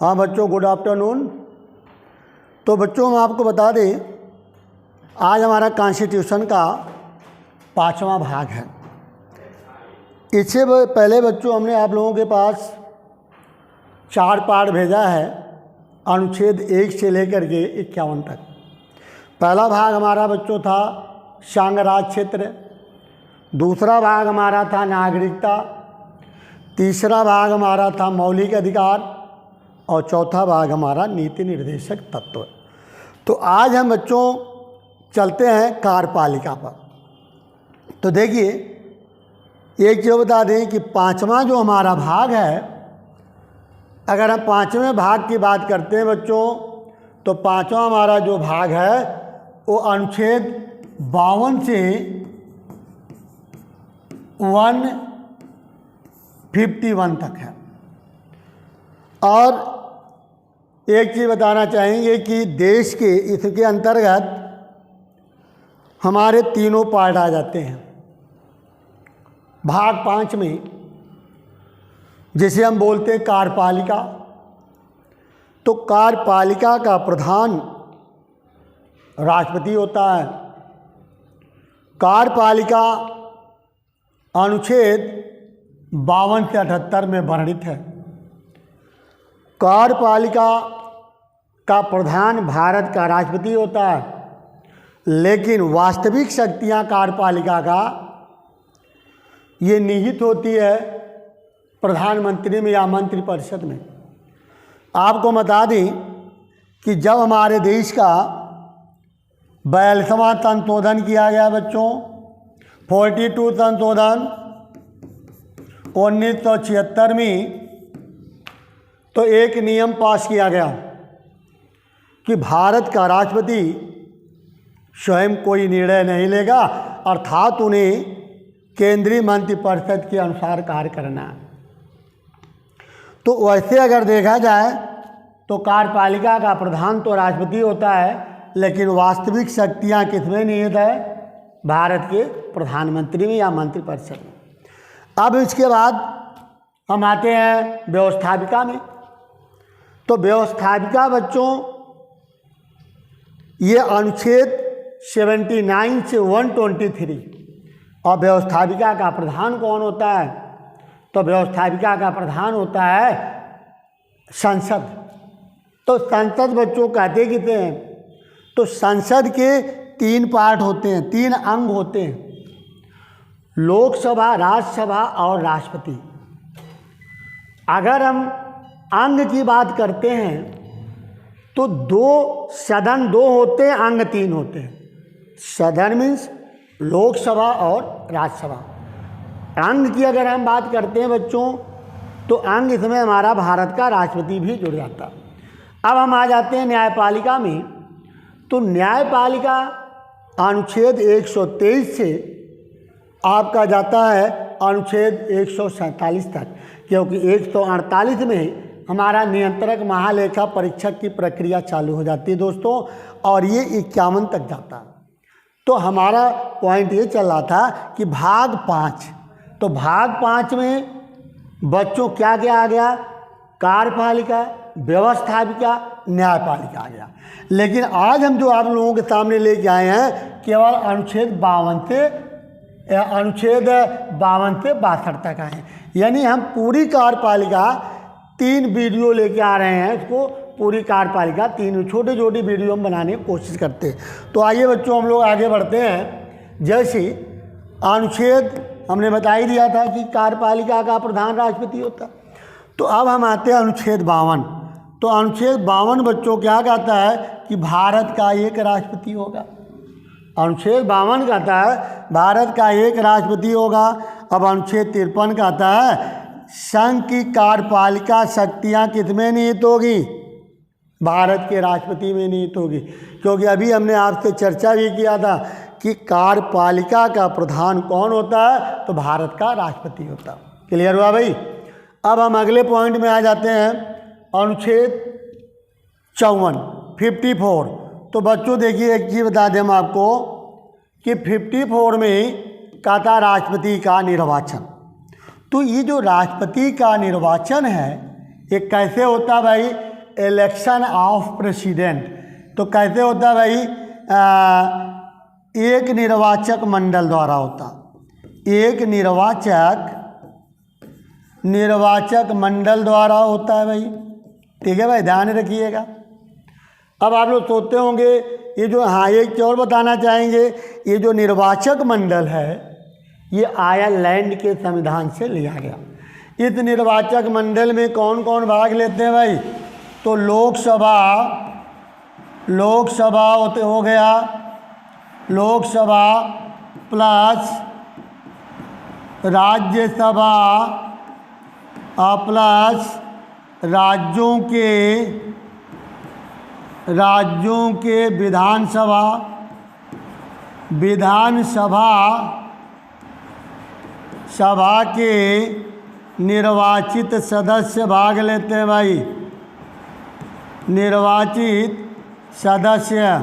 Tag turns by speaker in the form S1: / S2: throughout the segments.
S1: हाँ बच्चों, good afternoon. तो बच्चों हम आपको बता दें, आज हमारा कॉन्स्टिट्यूशन का 5वां भाग है। इससे पहले बच्चों हमने आप लोगों के पास 4 पार्ट भेजा है, अनुच्छेद 1 से लेकर के 51 तक। पहला भाग हमारा बच्चों था संघराज्य क्षेत्र, दूसरा भाग हमारा था नागरिकता, तीसरा भाग हमारा था मौलिक अधिकार और चौथा भाग हमारा नीति निर्देशक तत्व। तो आज हम बच्चों चलते हैं कार्यपालिका पर। तो देखिए, एक चीज़ बता दें कि 5वां जो हमारा भाग है, अगर हम 5वें भाग की बात करते हैं बच्चों, तो 5वां हमारा जो भाग है वो अनुच्छेद 52 से 151 तक है। और एक चीज़ बताना चाहेंगे कि देश के इसके अंतर्गत हमारे तीनों पार्ट आ जाते हैं। भाग 5 में जिसे हम बोलते हैं कार्यपालिका, तो कार्यपालिका का प्रधान राष्ट्रपति होता है। कार्यपालिका अनुच्छेद 52 से 78 में वर्णित है। कार्यपालिका का प्रधान भारत का राष्ट्रपति होता है, लेकिन वास्तविक शक्तियां कार्यपालिका का ये निहित होती है प्रधानमंत्री में या मंत्रिपरिषद में। आपको बता दें कि जब हमारे देश का 42वां संशोधन किया गया बच्चों, 42 संशोधन 1976 में, तो एक नियम पास किया गया कि भारत का राष्ट्रपति स्वयं कोई निर्णय नहीं लेगा, अर्थात उन्हें केंद्रीय मंत्रिपरिषद के अनुसार कार्य करना है। तो वैसे अगर देखा जाए तो कार्यपालिका का प्रधान तो राष्ट्रपति होता है, लेकिन वास्तविक शक्तियां किसमें निहित है? भारत के प्रधानमंत्री में या मंत्रिपरिषद में। अब इसके बाद हम आते हैं व्यवस्थापिका में। तो व्यवस्थापिका बच्चों ये अनुच्छेद 79 से 123। और व्यवस्थापिका का प्रधान कौन होता है? तो व्यवस्थापिका का प्रधान होता है संसद। तो संसद बच्चों कहते कितने हैं? तो संसद के 3 पार्ट होते हैं, 3 अंग होते हैं, लोकसभा, राज्यसभा और राष्ट्रपति। अगर हम अंग की बात करते हैं तो 2 सदन 2 होते हैं, अंग 3 होते हैं। सदन मीन्स लोकसभा और राज्यसभा। अंग की अगर हम बात करते हैं बच्चों, तो अंग इसमें हमारा भारत का राष्ट्रपति भी जुड़ जाता। अब हम आ जाते हैं न्यायपालिका में। तो न्यायपालिका अनुच्छेद 123 से आपका जाता है अनुच्छेद 147 तक, क्योंकि 148 में हमारा नियंत्रक महालेखा परीक्षक की प्रक्रिया चालू हो जाती है दोस्तों, और ये 51 तक जाता है। तो हमारा पॉइंट ये चल रहा था कि भाग 5, तो भाग 5 में बच्चों क्या क्या आ गया? कार्यपालिका, व्यवस्थापिका, न्यायपालिका आ गया। लेकिन आज हम जो आप लोगों के सामने लेके आए हैं, केवल अनुच्छेद 52 से 62 तक आए हैं। यानी हम पूरी कार्यपालिका 3 वीडियो लेके आ रहे हैं। इसको पूरी कार्यपालिका 3 छोटे छोटे वीडियो हम बनाने की कोशिश करते हैं। तो आइए बच्चों हम लोग आगे बढ़ते हैं। जैसे अनुच्छेद हमने बता ही दिया था कि कार्यपालिका का प्रधान राष्ट्रपति होता। तो अब हम आते हैं अनुच्छेद 52। तो अनुच्छेद 52 बच्चों क्या कहता है कि भारत का एक राष्ट्रपति होगा। अनुच्छेद 52 कहता है भारत का एक राष्ट्रपति होगा। अब अनुच्छेद 53 कहता है संघ की कार्यपालिका शक्तियाँ किसमें निहित होगी? भारत के राष्ट्रपति में निहित होगी। क्योंकि अभी हमने आपसे चर्चा भी किया था कि कार्यपालिका का प्रधान कौन होता है? तो भारत का राष्ट्रपति होता है। क्लियर हुआ भाई? अब हम अगले पॉइंट में आ जाते हैं, अनुच्छेद 54 54। तो बच्चों देखिए, एक चीज़ बता दें हम आपको कि 54 में कहता राष्ट्रपति का निर्वाचन। तो ये जो राष्ट्रपति का निर्वाचन है ये कैसे होता भाई? इलेक्शन ऑफ प्रेसिडेंट, तो कैसे होता है भाई, एक निर्वाचक मंडल द्वारा होता, एक निर्वाचक मंडल द्वारा होता है भाई। ठीक है भाई, ध्यान रखिएगा। अब आप लोग सोचते होंगे ये जो, हाँ एक चीज़ और बताना चाहेंगे, ये जो निर्वाचक मंडल है ये आयरलैंड के संविधान से लिया गया। इस निर्वाचक मंडल में कौन कौन भाग लेते हैं भाई, तो लोकसभा हो गया, लोकसभा प्लस राज्यसभा प्लस राज्यों के विधानसभा के निर्वाचित सदस्य भाग लेते हैं भाई, निर्वाचित सदस्य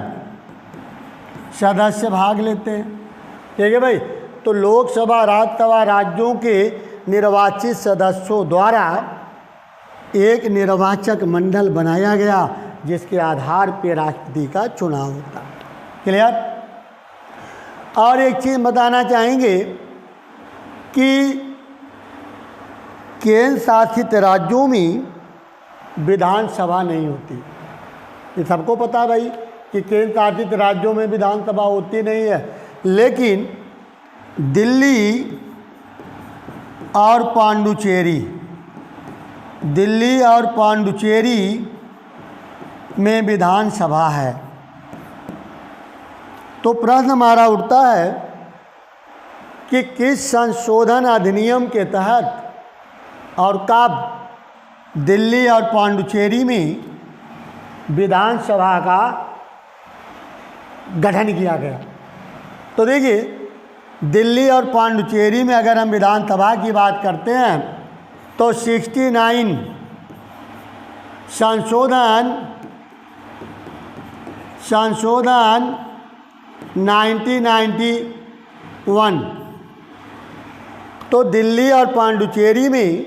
S1: भाग लेते हैं। ठीक है भाई, तो लोकसभा राज्यसभा राज्यों के निर्वाचित सदस्यों द्वारा एक निर्वाचक मंडल बनाया गया जिसके आधार पर राष्ट्रपति का चुनाव होता है। क्लियर। और एक चीज़ बताना चाहेंगे कि केंद्र शासित राज्यों में विधानसभा नहीं होती। ये सबको पता है भाई कि केंद्र शासित राज्यों में विधानसभा होती नहीं है, लेकिन दिल्ली और पांडुचेरी में विधानसभा है। तो प्रश्न हमारा उठता है कि किस संशोधन अधिनियम के तहत और कब दिल्ली और पांडुचेरी में विधानसभा का गठन किया गया। तो देखिए, दिल्ली और पांडुचेरी में अगर हम विधानसभा की बात करते हैं तो 69 संशोधन 1991, तो दिल्ली और पांडुचेरी में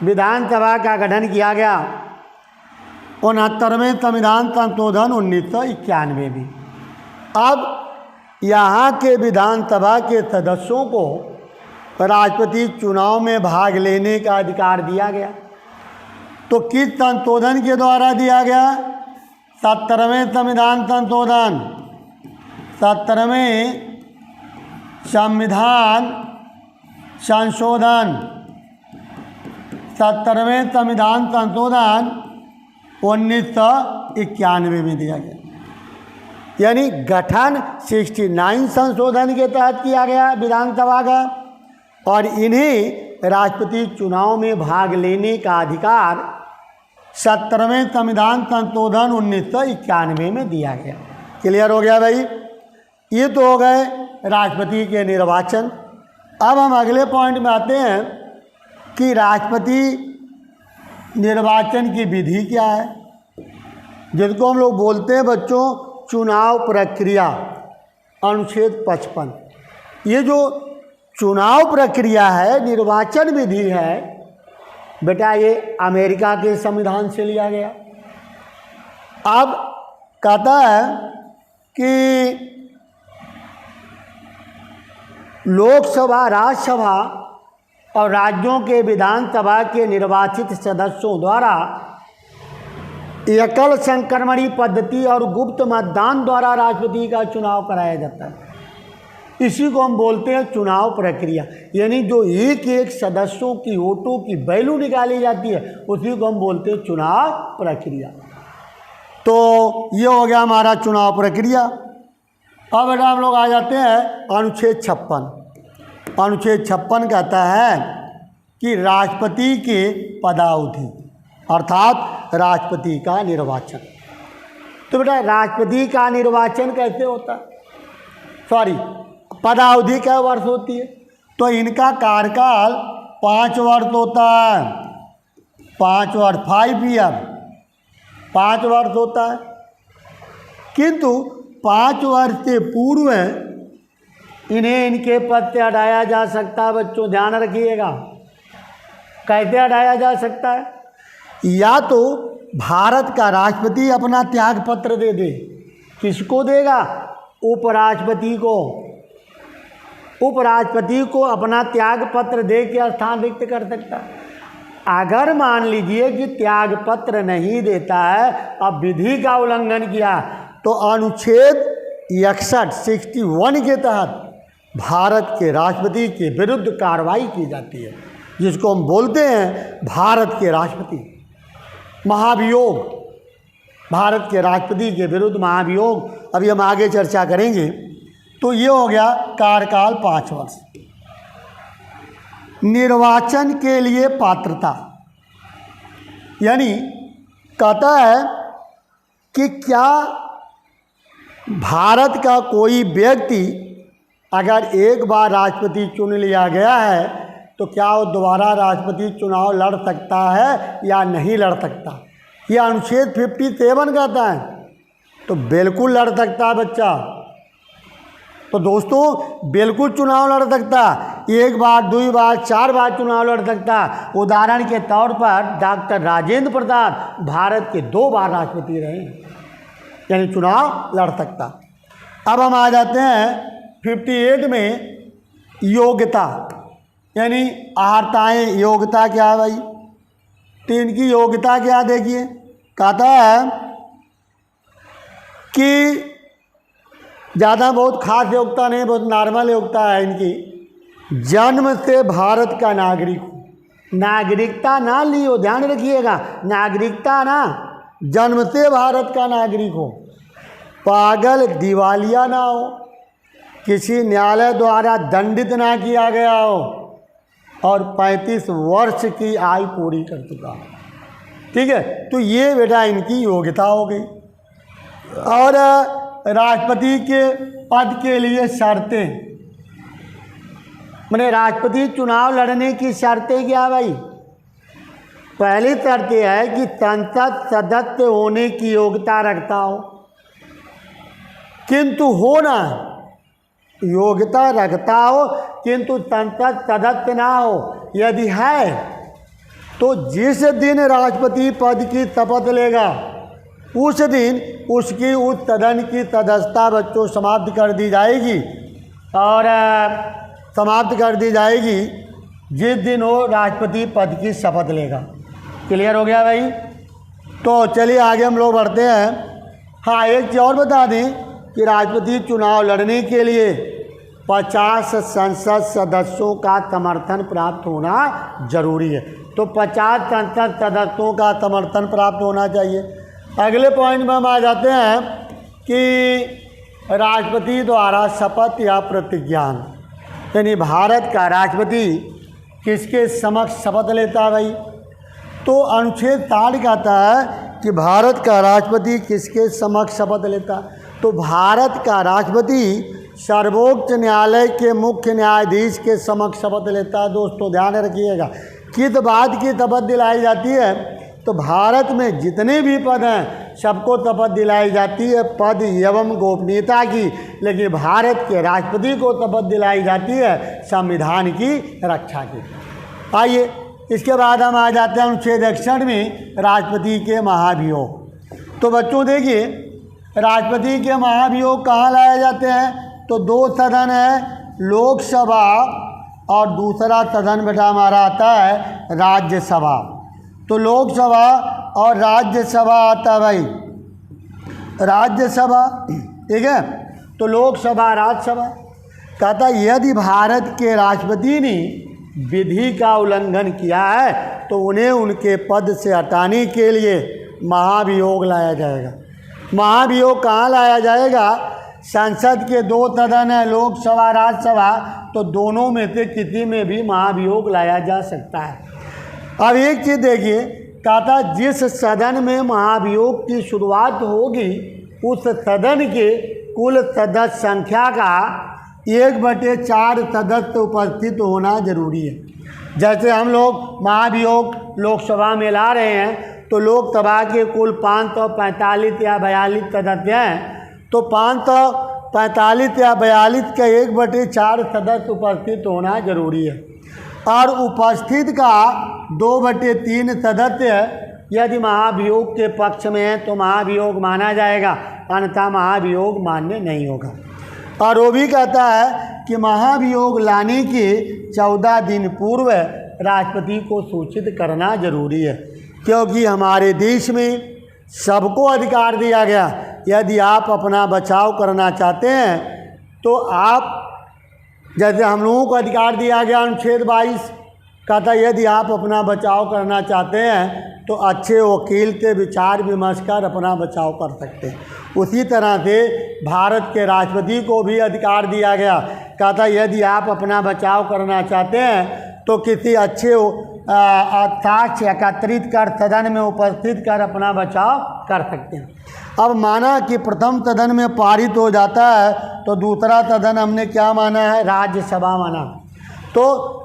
S1: विधानसभा का गठन किया गया। 69वें संविधान संशोधन 1991 में। अब यहाँ के विधानसभा के सदस्यों को राष्ट्रपति चुनाव में भाग लेने का अधिकार दिया गया। तो किस संशोधन के द्वारा दिया गया? 70वें संविधान संशोधन, 70वें संविधान संशोधन, 70वें संविधान संशोधन 1991 में दिया गया। यानी गठन 69 संशोधन के तहत किया गया विधानसभा का, और इन्हें राष्ट्रपति चुनाव में भाग लेने का अधिकार 70वें संविधान संशोधन 1991 में दिया गया। क्लियर हो गया भाई? ये तो हो गए राष्ट्रपति के निर्वाचन। अब हम अगले पॉइंट में आते हैं कि राष्ट्रपति निर्वाचन की विधि क्या है, जिसको हम लोग बोलते हैं बच्चों चुनाव प्रक्रिया, अनुच्छेद 55। ये जो चुनाव प्रक्रिया है, निर्वाचन विधि है बेटा, ये अमेरिका के संविधान से लिया गया। अब कहता है कि लोकसभा, राज्यसभा और राज्यों के विधानसभा के निर्वाचित सदस्यों द्वारा एकल संक्रमणी पद्धति और गुप्त मतदान द्वारा राष्ट्रपति का चुनाव कराया जाता है। इसी को हम बोलते हैं चुनाव प्रक्रिया। यानी जो एक एक सदस्यों की वोटों की वैल्यू निकाली जाती है उसी को हम बोलते हैं चुनाव प्रक्रिया। तो ये हो गया हमारा चुनाव प्रक्रिया। अब बेटा हम लोग आ जाते हैं अनुच्छेद 56। अनुच्छेद 56 कहता है कि राष्ट्रपति के पदावधि अर्थात राष्ट्रपति का निर्वाचन। तो बेटा राष्ट्रपति का निर्वाचन कैसे होता है? सॉरी, पदावधि क्या वर्ष होती है? तो इनका कार्यकाल 5 वर्ष होता है। 5 वर्ष, 5 ईयर, 5 वर्ष होता है। किंतु 5 वर्ष से पूर्व इन्हें इनके पद से हटाया जा सकता है। बच्चों ध्यान रखिएगा, कैसे हटाया जा सकता है? या तो भारत का राष्ट्रपति अपना त्याग पत्र दे दे। किसको देगा? उपराष्ट्रपति को। उपराष्ट्रपति को अपना त्याग पत्र दे के स्थान रिक्त कर सकता है। अगर मान लीजिए कि त्याग पत्र नहीं देता है, अब विधि का उल्लंघन किया, तो अनुच्छेद 61 के तहत भारत के राष्ट्रपति के विरुद्ध कार्रवाई की जाती है, जिसको हम बोलते हैं भारत के राष्ट्रपति महाभियोग। भारत के राष्ट्रपति के विरुद्ध महाभियोग अभी हम आगे चर्चा करेंगे। तो ये हो गया कार्यकाल 5 वर्ष। निर्वाचन के लिए पात्रता, यानी कहता है कि क्या भारत का कोई व्यक्ति अगर एक बार राष्ट्रपति चुन लिया गया है तो क्या वो दोबारा राष्ट्रपति चुनाव लड़ सकता है या नहीं लड़ सकता? यह अनुच्छेद 57 कहता है। तो बिल्कुल लड़ सकता है बच्चा। तो दोस्तों बिल्कुल चुनाव लड़ सकता, एक बार, 2 बार, 4 बार चुनाव लड़ सकता। उदाहरण के तौर पर डॉक्टर राजेंद्र प्रसाद भारत के 2 बार राष्ट्रपति रहे, यानी चुनाव लड़ सकता। अब हम आ जाते हैं 58 में योग्यता, यानी अर्हताएँ। योग्यता क्या है भाई? तो इनकी योग्यता क्या, देखिए कहता है कि ज़्यादा बहुत खास योग्यता नहीं, बहुत नॉर्मल योग्यता है इनकी। जन्म से भारत का नागरिक हो। नागरिकता ना लियो, ध्यान रखिएगा, नागरिकता ना, जन्म से भारत का नागरिक हो। पागल दिवालिया ना हो, किसी न्यायालय द्वारा दंडित ना किया गया हो, और 35 वर्ष की आयु पूरी कर चुका हो। ठीक है, तो ये बेटा इनकी योग्यता हो गई। और राष्ट्रपति के पद के लिए शर्तें, मैंने राष्ट्रपति चुनाव लड़ने की शर्तें क्या भाई? पहली शर्त यह है कि संसद सदस्य होने की योग्यता रखता हो, किंतु होना योग्यता रखता हो किंतु संसद सदस्य ना हो। यदि है तो जिस दिन राष्ट्रपति पद की शपथ लेगा उस दिन उसकी उस सदन की सदस्यता बच्चों समाप्त कर दी जाएगी, और समाप्त कर दी जाएगी जिस दिन वो राष्ट्रपति पद की शपथ लेगा। क्लियर हो गया भाई? तो चलिए आगे हम लोग बढ़ते हैं। हाँ, एक चीज़ और बता दें कि राष्ट्रपति चुनाव लड़ने के लिए 50 संसद सदस्यों का समर्थन प्राप्त होना जरूरी है। तो 50 संसद सदस्यों का समर्थन प्राप्त होना चाहिए। अगले पॉइंट में हम आ जाते हैं कि राष्ट्रपति द्वारा शपथ या प्रतिज्ञान, यानी भारत का राष्ट्रपति किसके समक्ष शपथ लेता है भाई? तो अनुच्छेद 60 कहता है कि भारत का राष्ट्रपति किसके समक्ष शपथ लेता? तो भारत का राष्ट्रपति सर्वोच्च न्यायालय के मुख्य न्यायाधीश के समक्ष शपथ लेता है। दोस्तों ध्यान रखिएगा, किस बात की शपथ दिलाई जाती है? तो भारत में जितने भी पद हैं सबको शपथ दिलाई जाती है पद एवं गोपनीयता की, लेकिन भारत के राष्ट्रपति को शपथ दिलाई जाती है संविधान की रक्षा की। आइए इसके बाद हम आ जाते हैं अनुच्छेद 61 में राष्ट्रपति के महाभियोग। तो बच्चों देखिए, राष्ट्रपति के महाभियोग कहाँ लाए जाते हैं? तो 2 सदन है, लोकसभा और दूसरा सदन बेटा हमारा आता है राज्यसभा। तो लोकसभा और राज्यसभा आता है भाई, राज्यसभा, ठीक है। तो लोकसभा राज्यसभा कहता यदि भारत के राष्ट्रपति ने विधि का उल्लंघन किया है तो उन्हें उनके पद से हटाने के लिए महाभियोग लाया जाएगा। महाभियोग कहाँ लाया जाएगा? संसद के 2 सदन है, लोकसभा राज्यसभा, तो दोनों में से किसी में भी महाभियोग लाया जा सकता है। अब एक चीज़ देखिए, कहता जिस सदन में महाभियोग की शुरुआत होगी उस सदन के कुल सदस्य संख्या का 1/4 सदस्य उपस्थित होना जरूरी है। जैसे हम लोग महाभियोग लोकसभा में ला रहे हैं तो लोकसभा के कुल 545 या 42 सदस्य हैं, तो 545 या 42 का 1/4 सदस्य उपस्थित होना जरूरी है। और उपस्थित का 2/3 सदस्य यदि महाभियोग के पक्ष में है तो महाभियोग माना जाएगा, अन्यथा महाभियोग मान्य नहीं होगा। और वो भी कहता है कि महाभियोग लाने के 14 दिन पूर्व राष्ट्रपति को सूचित करना जरूरी है, क्योंकि हमारे देश में सबको अधिकार दिया गया। यदि आप अपना बचाव करना चाहते हैं तो आप, जैसे हम लोगों को अधिकार दिया गया अनुच्छेद 22 कहता है यदि आप अपना बचाव करना चाहते हैं तो अच्छे वकील के विचार विमर्श कर अपना बचाव कर सकते हैं। उसी तरह से भारत के राष्ट्रपति को भी अधिकार दिया गया, कहता है यदि आप अपना बचाव करना चाहते हैं तो किसी अच्छे साक्ष्य एकत्रित कर सदन में उपस्थित कर अपना बचाव कर सकते हैं। अब माना कि प्रथम सदन में पारित हो जाता है तो दूसरा सदन हमने क्या माना है, राज्यसभा माना। तो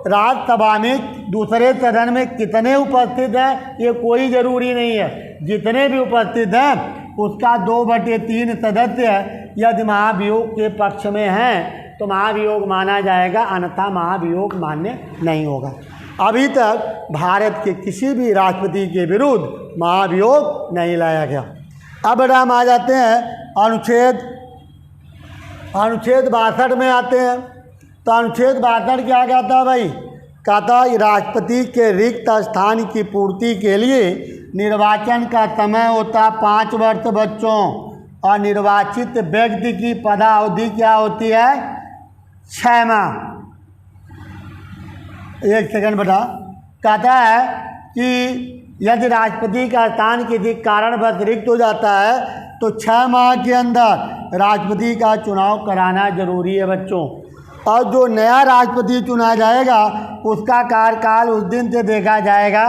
S1: राज्यसभा में दूसरे सदन में कितने उपस्थित हैं ये कोई ज़रूरी नहीं है, जितने भी उपस्थित हैं उसका 2/3 सदस्य यदि महाभियोग के पक्ष में हैं तो महाभियोग माना जाएगा, अन्यथा महाभियोग मान्य नहीं होगा। अभी तक भारत के किसी भी राष्ट्रपति के विरुद्ध महाभियोग नहीं लाया गया। अब हम आ जाते हैं अनुच्छेद 62 में आते हैं। तो अनुच्छेद 62 क्या कहता है भाई, कहता है राष्ट्रपति के रिक्त स्थान की पूर्ति के लिए निर्वाचन का समय होता 5 वर्ष बच्चों, और निर्वाचित व्यक्ति की पदावधि क्या होती है, 6 माह। एक सेकंड बेटा, कहता है कि यदि राष्ट्रपति का स्थान किसी कारणवश रिक्त हो जाता है तो 6 माह के अंदर राष्ट्रपति का चुनाव कराना जरूरी है बच्चों। और जो नया राष्ट्रपति चुना जाएगा उसका कार्यकाल उस दिन से देखा जाएगा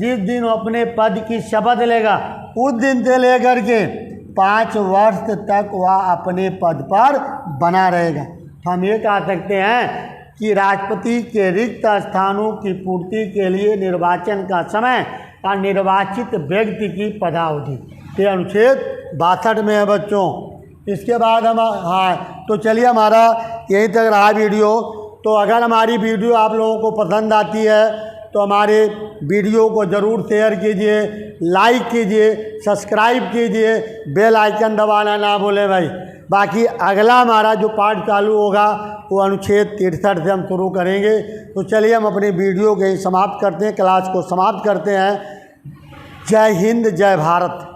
S1: जिस दिन वो अपने पद की शपथ लेगा, उस दिन से लेकर के 5 वर्ष तक वह अपने पद पर बना रहेगा। तो हम ये कह सकते हैं कि राष्ट्रपति के रिक्त स्थानों की पूर्ति के लिए निर्वाचन का समय और निर्वाचित व्यक्ति की पदावधि, ये अनुच्छेद 62 में है बच्चों। इसके बाद हम तो चलिए हमारा यहीं तक रहा वीडियो। तो अगर हमारी वीडियो आप लोगों को पसंद आती है तो हमारे वीडियो को ज़रूर शेयर कीजिए, लाइक कीजिए, सब्सक्राइब कीजिए, बेल आइकन दबाना ना भूलें भाई। बाकी अगला हमारा जो पार्ट चालू होगा वो अनुच्छेद 63 से हम शुरू करेंगे। तो चलिए हम अपनी वीडियो को समाप्त करते हैं, क्लास को समाप्त करते हैं। जय हिंद, जय भारत।